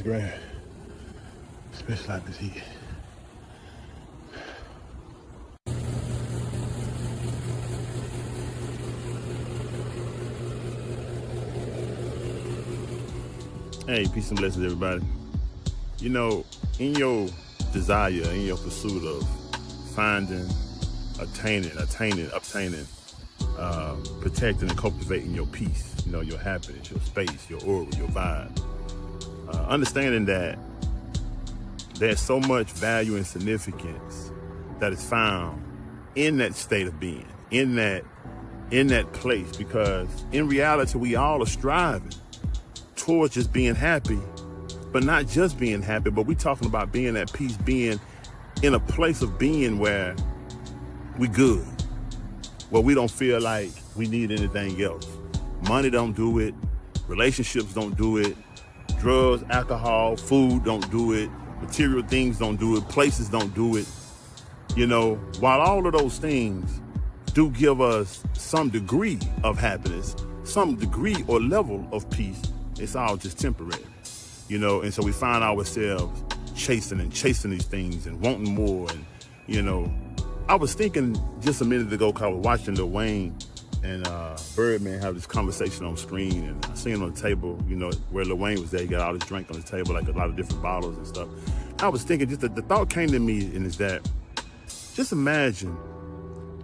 grand, especially like this heat. Hey, peace and blessings, everybody. You know, in your desire, in your pursuit of finding, obtaining, protecting and cultivating your peace, you know, your happiness, your space, your aura, your vibe, understanding that there's so much value and significance that is found in that state of being, in that place, because in reality, we all are striving towards just being happy, but not just being happy, but we're talking about being at peace, being in a place of being where we good, where we don't feel like we need anything else. Money don't do it, relationships don't do it, drugs, alcohol, food don't do it, material things don't do it, places don't do it. You know, while all of those things do give us some degree of happiness, some degree or level of peace, it's all just temporary, you know. And so we find ourselves chasing these things and wanting more. And, you know, I was thinking just a minute ago, cause I was watching Lil Wayne and Birdman have this conversation on screen, and I seen on the table, you know, where Lil Wayne was there, he got all this drink on the table, like a lot of different bottles and stuff. I was thinking, just the thought came to me, and is that, just imagine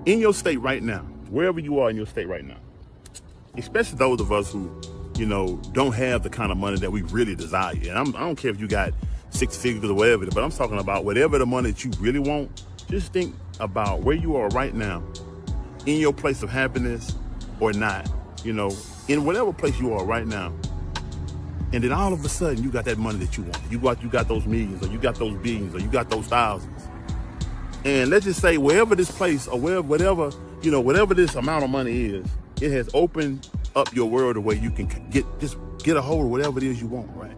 in your state right now, wherever you are in your state right now, especially those of us who, you know, don't have the kind of money that we really desire. And I don't care if you got 6 figures or whatever, but I'm talking about whatever the money that you really want. Just think about where you are right now, in your place of happiness or not, you know, in whatever place you are right now. And then all of a sudden you got that money that you want. You got those millions, or you got those billions, or you got those thousands. And let's just say wherever this place or whatever, you know, whatever this amount of money is, it has opened up your world the way you can get a hold of whatever it is you want, right?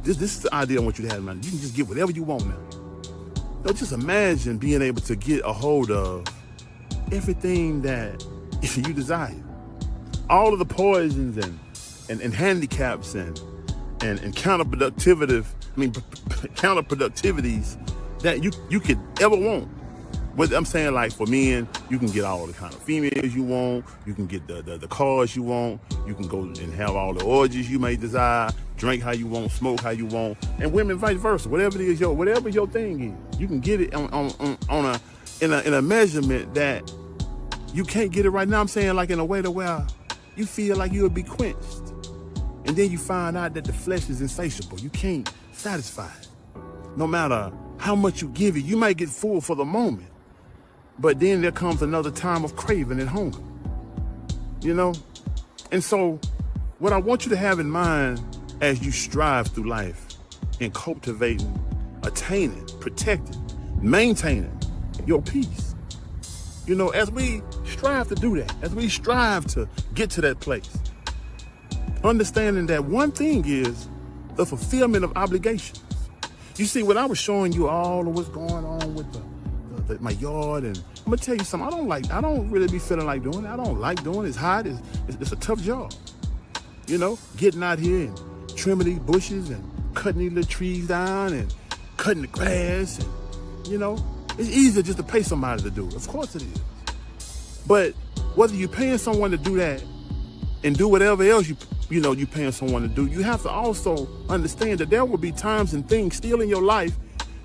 This is the idea I want you to have in mind. You can just get whatever you want now. So just imagine being able to get a hold of everything that you desire. All of the poisons and handicaps and counterproductivities that you could ever want. What I'm saying, like for men, you can get all the kind of females you want, you can get the cars you want, you can go and have all the orgies you may desire, drink how you want, smoke how you want, and women vice versa. Whatever it is, whatever your thing is, you can get it in a measurement that you can't get it right now. I'm saying, like in a way to where you feel like you'll be quenched, and then you find out that the flesh is insatiable. You can't satisfy it. No matter how much you give it, you might get full for the moment, but then there comes another time of craving and hunger, you know? And so what I want you to have in mind as you strive through life in cultivating, attaining, protecting, maintaining your peace, you know, as we strive to do that, as we strive to get to that place, understanding that one thing is the fulfillment of obligations. You see, when I was showing you all of what's going on with my yard, and I'm gonna tell you something, I don't really be feeling like doing it. I don't like doing it. It's hot. It's a tough job. You know, getting out here and trimming these bushes and cutting these little trees down and cutting the grass, and, you know, it's easier just to pay somebody to do it. Of course it is. But whether you're paying someone to do that and do whatever else you're paying someone to do, you have to also understand that there will be times and things still in your life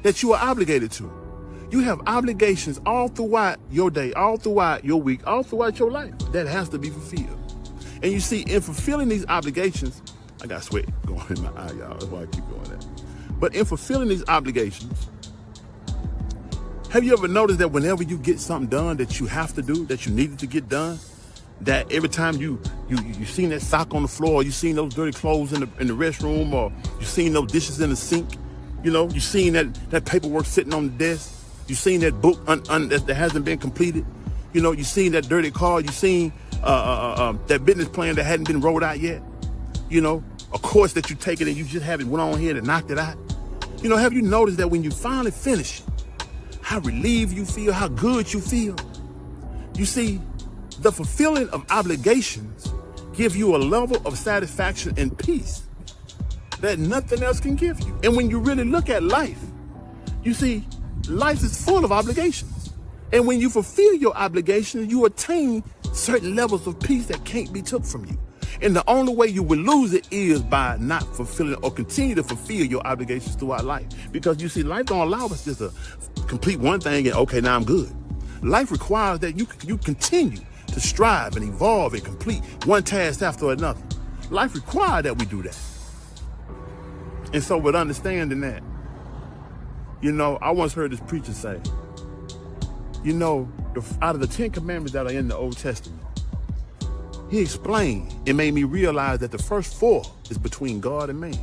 that you are obligated to. You have obligations all throughout your day, all throughout your week, all throughout your life that has to be fulfilled. And you see, in fulfilling these obligations, I got sweat going in my eye, y'all. That's why I keep doing that. But in fulfilling these obligations, have you ever noticed that whenever you get something done that you have to do, that you needed to get done, that every time you seen that sock on the floor, or you seen those dirty clothes in the restroom, or you seen those dishes in the sink, you know, you seen that paperwork sitting on the desk, you seen that book that hasn't been completed, you know, you seen that dirty car, you seen that business plan that hadn't been rolled out yet, you know, a course that you taken and you just haven't went on here and knocked it out. You know, have you noticed that when you finally finish, how relieved you feel, how good you feel? You see, the fulfilling of obligations give you a level of satisfaction and peace that nothing else can give you. And when you really look at life, you see, life is full of obligations. And when you fulfill your obligations, you attain certain levels of peace that can't be took from you. And the only way you will lose it is by not fulfilling or continue to fulfill your obligations throughout life. Because you see, life don't allow us just to complete one thing and okay, now I'm good. Life requires that you continue to strive and evolve and complete one task after another. Life requires that we do that. And so with understanding that, I once heard this preacher say, out of the 10 commandments that are in the Old Testament, he explained, it made me realize that the first 4 is between God and man.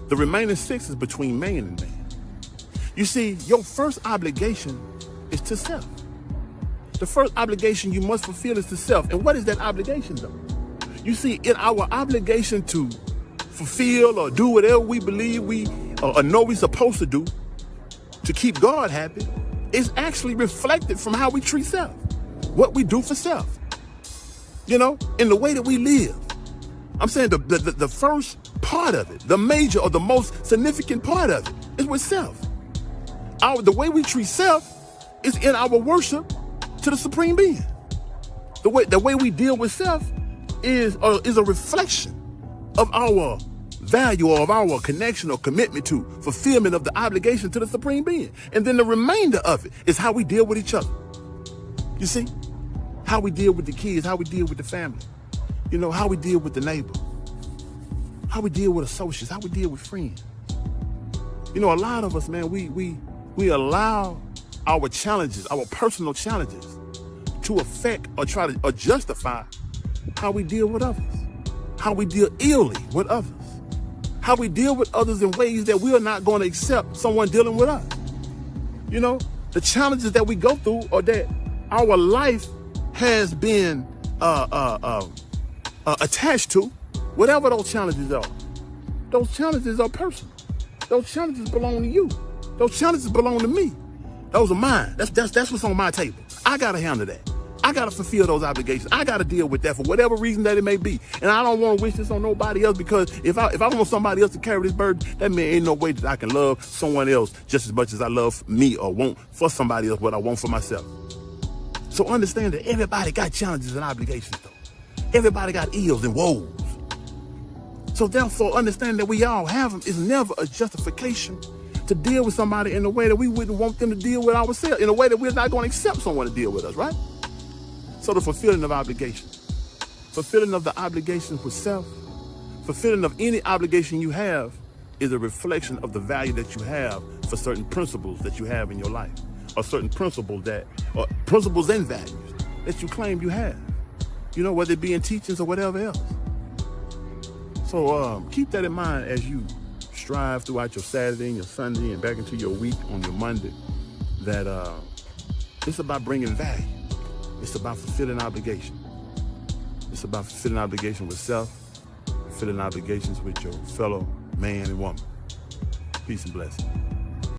The remaining 6 is between man and man. You see, your first obligation is to self. The first obligation you must fulfill is to self. And what is that obligation though? You see, in our obligation to fulfill or do whatever we believe we or know we're supposed to do to keep God happy, is actually reflected from how we treat self, what we do for self. In the way that we live. I'm saying the first part of it, the major or the most significant part of it is with self. The way we treat self is in our worship to the Supreme Being. The way we deal with self is a reflection of our value or of our connection or commitment to fulfillment of the obligation to the Supreme Being. And then the remainder of it is how we deal with each other. You see? How we deal with the kids, how we deal with the family, how we deal with the neighbor, how we deal with associates, how we deal with friends. A lot of us, man, we allow our challenges, our personal challenges, to affect or try to or justify how we deal with others, how we deal illy with others, how we deal with others in ways that we are not going to accept someone dealing with us. The challenges that we go through or that our life has been attached to, whatever those challenges are personal. Those challenges belong to you. Those challenges belong to me. Those are mine. That's what's on my table. I gotta handle that. I gotta fulfill those obligations. I gotta deal with that for whatever reason that it may be. And I don't want to wish this on nobody else, because if I want somebody else to carry this burden, that means ain't no way that I can love someone else just as much as I love me or want for somebody else what I want for myself. So understand that everybody got challenges and obligations though. Everybody got ills and woes. So therefore, understand that we all have them is never a justification to deal with somebody in a way that we wouldn't want them to deal with ourselves, in a way that we're not going to accept someone to deal with us, right? So the fulfilling of obligations, fulfilling of the obligations with self, fulfilling of any obligation you have is a reflection of the value that you have for certain principles that you have in your life, or certain principles or principles and values that you claim you have, whether it be in teachings or whatever else. So keep that in mind as you strive throughout your Saturday and your Sunday and back into your week on your Monday, that it's about bringing value. It's about fulfilling obligation. It's about fulfilling obligation with self, fulfilling obligations with your fellow man and woman. Peace and blessings.